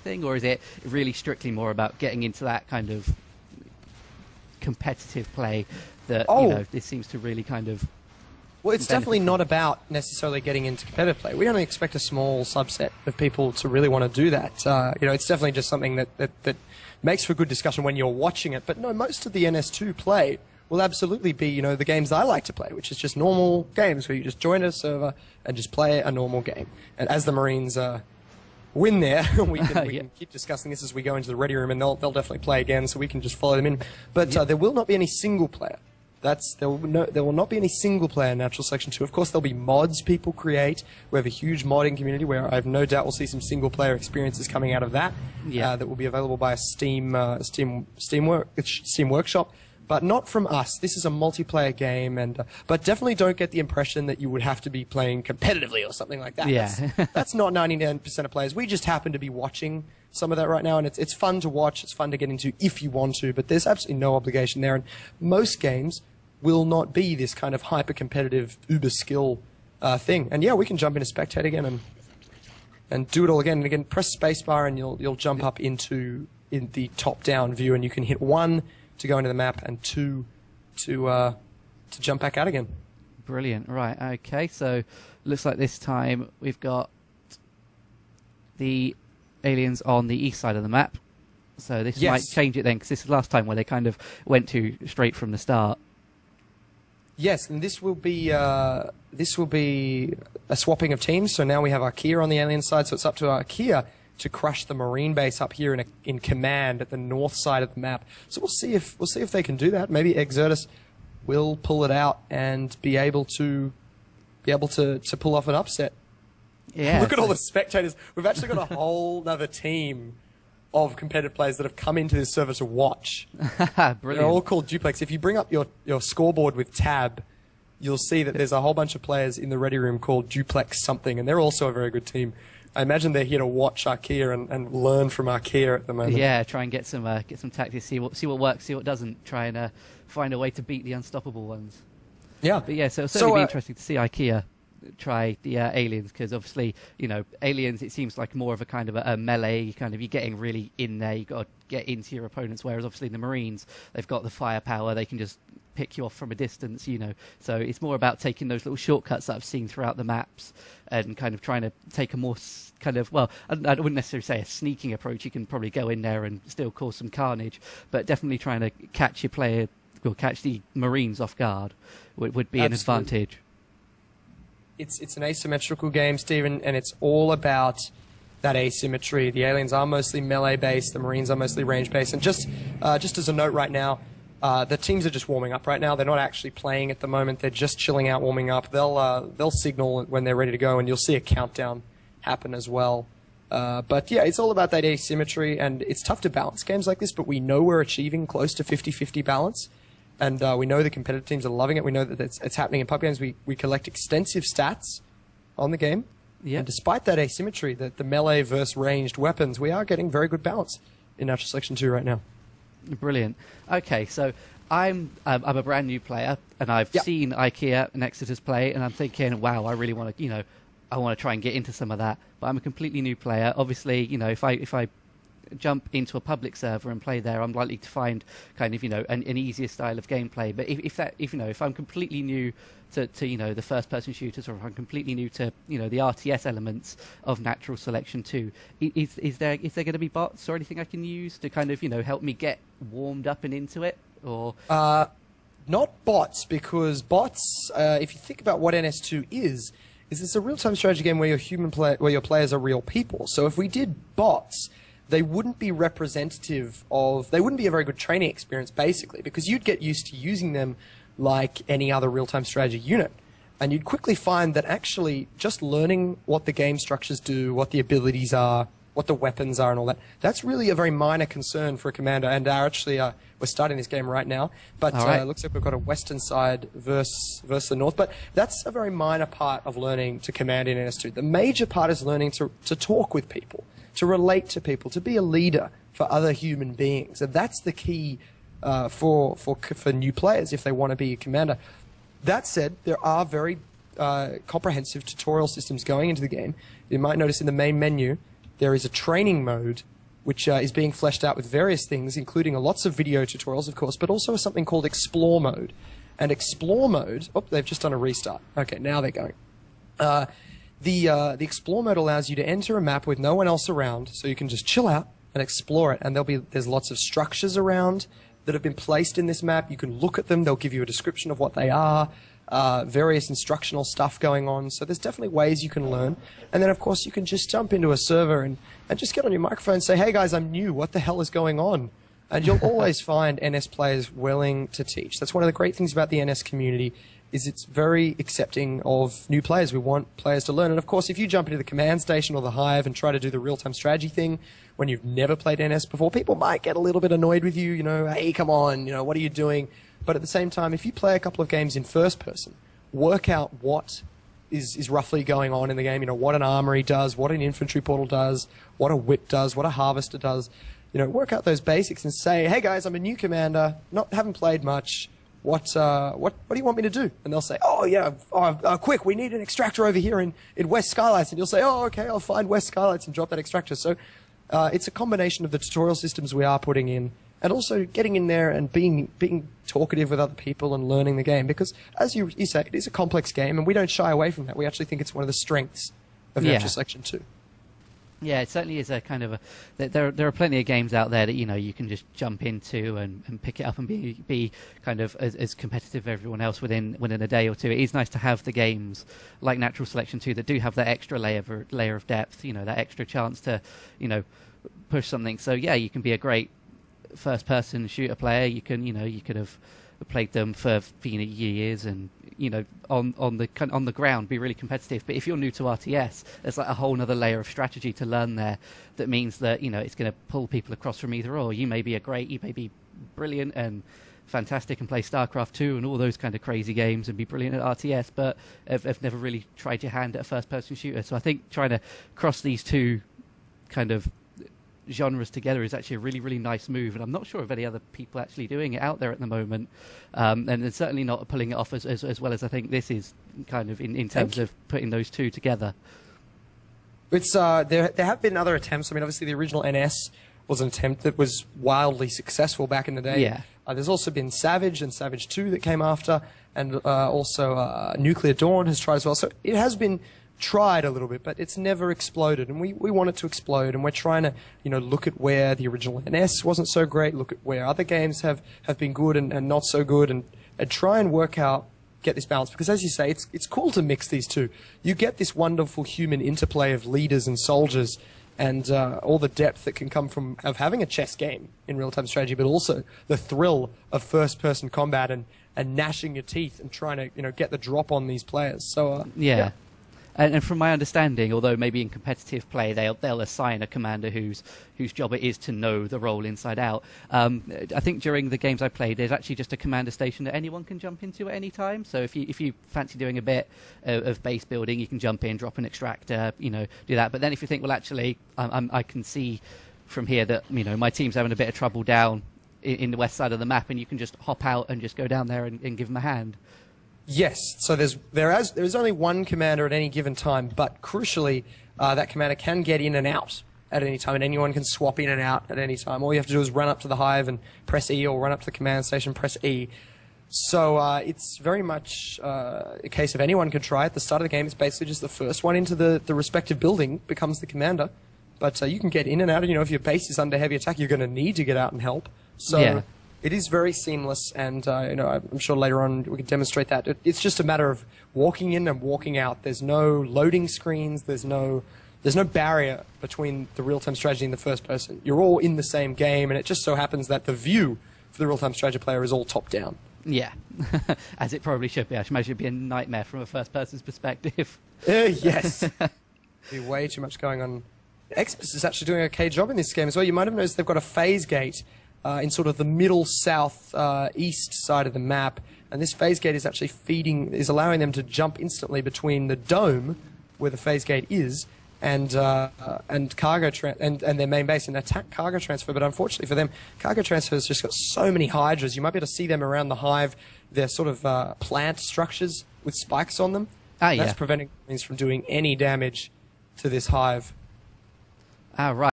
thing, or is it really strictly more about getting into that kind of competitive play that this seems to really kind of... Well, it's definitely not about necessarily getting into competitive play. We only expect a small subset of people to really want to do that. It's definitely just something that makes for good discussion when you're watching it. But no, most of the NS2 play will absolutely be, the games I like to play, which is just normal games where you just join a server and just play a normal game. And as the Marines win there, we can keep discussing this as we go into the ready room, and they'll definitely play again, so we can just follow them in. But there will not be any single player. There will not be any single player Natural Selection 2. Of course, there'll be mods people create. We have a huge modding community where I have no doubt we'll see some single player experiences coming out of that. That will be available by a Steam Workshop, but not from us. This is a multiplayer game, but definitely don't get the impression that you would have to be playing competitively or something like that. That's not 99% of players. We just happen to be watching some of that right now, and it's fun to watch. It's fun to get into if you want to, but there's absolutely no obligation there. And most games will not be this kind of hyper-competitive, uber-skill thing. And yeah, we can jump into Spectate again and do it all again. And again, press spacebar and you'll jump up in the top-down view, and you can hit 1 to go into the map and 2 to jump back out again. Brilliant. Right, okay, so looks like this time we've got the aliens on the east side of the map. So this might change it then, because this is last time where they kind of went to straight from the start. Yes, and this will be a swapping of teams. So now we have Archaea on the alien side, so it's up to Archaea to crush the Marine base up here in command at the north side of the map. So we'll see if they can do that. Maybe Exertus will pull it out and be able to pull off an upset. Yeah. Look at all the spectators. We've actually got a whole other team of competitive players that have come into this server to watch. Brilliant. They're all called Duplex. If you bring up your scoreboard with tab, you'll see that there's a whole bunch of players in the ready room called Duplex something, and they're also a very good team. I imagine they're here to watch Archaea and learn from Archaea at the moment. Yeah, try and get some tactics, see what works, see what doesn't. Try and find a way to beat the unstoppable ones. Yeah. But yeah, so it'll certainly be interesting to see Archaea try the aliens, because obviously, aliens, it seems like more of a kind of a melee, kind of, you're getting really in there, you've got to get into your opponents, whereas obviously the Marines, they've got the firepower, they can just pick you off from a distance, so it's more about taking those little shortcuts that I've seen throughout the maps and kind of trying to take a more kind of, well, I wouldn't necessarily say a sneaking approach. You can probably go in there and still cause some carnage, but definitely trying to catch your player, or catch the Marines off guard would be an advantage. It's an asymmetrical game, Stephen, and it's all about that asymmetry. The aliens are mostly melee-based, the Marines are mostly range-based, and just as a note right now, the teams are just warming up right now. They're not actually playing at the moment. They're just chilling out, warming up. They'll signal when they're ready to go, and you'll see a countdown happen as well. But yeah, it's all about that asymmetry, and it's tough to balance games like this, but we know we're achieving close to 50-50 balance. And we know the competitive teams are loving it. We know that it's happening in pub games. We collect extensive stats on the game. Yeah. And despite that asymmetry, the melee versus ranged weapons, we are getting very good balance in Natural Selection 2 right now. Brilliant. Okay, so I'm a brand new player, and I've seen Archaea and Exodus play, and I'm thinking, wow, I really want to, I want to try and get into some of that. But I'm a completely new player. Obviously, if I jump into a public server and play there, I'm likely to find kind of an easier style of gameplay. But if I'm completely new to the first person shooters, or if I'm completely new to the RTS elements of Natural Selection 2, is there going to be bots or anything I can use to kind of help me get warmed up and into it? Or not bots, because bots, if you think about what NS2 is it's a real-time strategy game where your players are real people. So if we did bots, they wouldn't be representative of... They wouldn't be a very good training experience, basically, because you'd get used to using them like any other real-time strategy unit. And you'd quickly find that actually just learning what the game structures do, what the abilities are, what the weapons are and all that, that's really a very minor concern for a commander. And we're starting this game right now, but it looks like we've got a western side versus the north. But that's a very minor part of learning to command in NS2. The major part is learning to talk with people, to relate to people, to be a leader for other human beings. And that's the key for new players if they want to be a commander. That said, there are very comprehensive tutorial systems going into the game. You might notice in the main menu, there is a training mode which is being fleshed out with various things, including lots of video tutorials, of course, but also something called Explore mode. And Explore mode... Oh, they've just done a restart. Okay, now they're going. The Explore mode allows you to enter a map with no one else around, so you can just chill out and explore it. And there's lots of structures around that have been placed in this map. You can look at them. They'll give you a description of what they are. Various instructional stuff going on. So there's definitely ways you can learn. And then, of course, you can just jump into a server and just get on your microphone and say, hey, guys, I'm new. What the hell is going on? And you'll always find NS players willing to teach. That's one of the great things about the NS community is it's very accepting of new players. We want players to learn. And, of course, if you jump into the command station or the hive and try to do the real-time strategy thing when you've never played NS before, people might get a little bit annoyed with you. You know, hey, come on, you know, what are you doing? But at the same time, if you play a couple of games in first person, work out what is roughly going on in the game, you know, what an armory does, what an infantry portal does, what a whip does, what a harvester does. You know, work out those basics and say, hey guys, I'm a new commander, haven't played much. What do you want me to do? And they'll say, oh yeah, quick, we need an extractor over here in West Skylights. And you'll say, oh okay, I'll find West Skylights and drop that extractor. So it's a combination of the tutorial systems we are putting in, and also getting in there and being talkative with other people and learning the game. Because, as you say, it is a complex game, and we don't shy away from that. We actually think it's one of the strengths of Natural Selection 2. Yeah, it certainly is a kind of a... There are plenty of games out there that, you know, you can just jump into and pick it up and be kind of as competitive as everyone else within a day or two. It is nice to have the games like Natural Selection 2 that do have that extra layer of depth, you know, that extra chance to, you know, push something. So, yeah, you can be a great first-person shooter player. You could have played them for years, and you know, on the ground, be really competitive. But if you're new to RTS, there's like a whole other layer of strategy to learn there. That means that, you know, it's going to pull people across from either or. You may be brilliant and fantastic and play StarCraft 2 and all those kind of crazy games and be brilliant at RTS, but have never really tried your hand at a first-person shooter. So I think trying to cross these two kind of genres together is actually a really, really nice move, and I'm not sure of any other people actually doing it out there at the moment, and they're certainly not pulling it off as well as I think this is, kind of in terms of putting those two together. It's there have been other attempts. I mean, obviously the original NS was an attempt that was wildly successful back in the day. Yeah. There's also been Savage and Savage 2 that came after, and also Nuclear Dawn has tried as well. So it has been tried a little bit, but it's never exploded, and we want it to explode, and we're trying to, you know, look at where the original NS wasn't so great, look at where other games have been good and not so good, and try and work out, get this balance, because as you say, it's cool to mix these two. You get this wonderful human interplay of leaders and soldiers, and all the depth that can come from having a chess game in real-time strategy, but also the thrill of first-person combat and gnashing your teeth and trying to, you know, get the drop on these players. So yeah. And from my understanding, although maybe in competitive play they'll assign a commander whose job it is to know the role inside out. I think during the games I played, there's actually just a commander station that anyone can jump into at any time. So if you fancy doing a bit of base building, you can jump in, drop an extractor, you know, do that. But then if you think, well, actually, I can see from here that, you know, my team's having a bit of trouble down in the west side of the map, and you can just hop out and just go down there and give them a hand. Yes, so there's only one commander at any given time, but crucially, that commander can get in and out at any time, and anyone can swap in and out at any time. All you have to do is run up to the hive and press E, or run up to the command station, press E. So it's very much a case of anyone can try. At the start of the game, it's basically just the first one into the respective building becomes the commander. But you can get in and out, and, you know, if your base is under heavy attack, you're going to need to get out and help. So yeah. It is very seamless, and you know, I'm sure later on we can demonstrate that. It's just a matter of walking in and walking out. There's no loading screens. There's no barrier between the real-time strategy and the first person. You're all in the same game, and it just so happens that the view for the real-time strategy player is all top-down. Yeah, as it probably should be. I should imagine it'd be a nightmare from a first-person's perspective. Yes, be way too much going on. Xmas is actually doing an okay job in this game as well. You might have noticed they've got a phase gate in sort of the middle south east side of the map, and this phase gate is actually allowing them to jump instantly between the dome, where the phase gate is, and cargo and their main base, and attack cargo transfer. But unfortunately for them, cargo transfer has just got so many hydras. You might be able to see them around the hive. They're sort of plant structures with spikes on them. Yeah. That's preventing things from doing any damage to this hive. Ah, right.